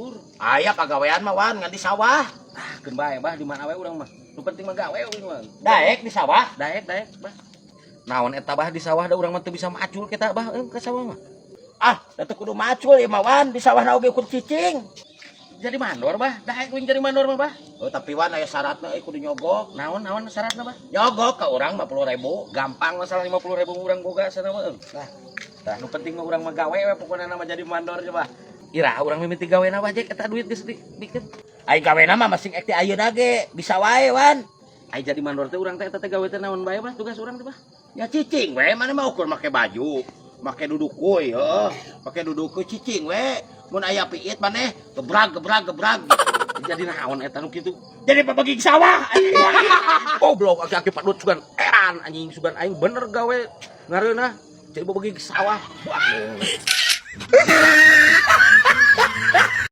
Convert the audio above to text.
batur. Aya pagawean mah wan ngan di sawah. Ah, keun bae bah di mana we urang mah. Nu penting mah gawe we mah. Daek di sawah. Daek bah. Naon eta bah di sawah da urang mah teu bisa macul kita bah ka sawah mah. Ah, da teu kudu macul ieu mah wan di sawah na oge kun cicing. Jadi mandor bah, daek we jadi mandor mah bah. Oh, tapi wan aya syaratna kudu nyogok. Naon syaratna bah? Nyogok ka urang 50.000. Gampang masalah 50.000 urang boga sana mah. Tah nu penting mah urang mah gawe we pokona nama jadi mandor coba. Ira urang mimiti gawena bah eta duit geus dikeun. Ai gawena mah masing ek ti ayeuna ge bisa wae wan. Ai jadi mandor teh urang teh eta teh gawe teh naon bae bah tugas urang teh bah. Ya cicing we mana mau ukur make baju, make dudukuy heuh, make dudukuy cicing we. Mun aya piit maneh gebrag. Jadi naon eta nu kitu? Jadi pabaging sawah. Goblok aki-aki padut sugan eran anjing sugan aing bener gawe ngareuna jadi bagi sawah. Wah.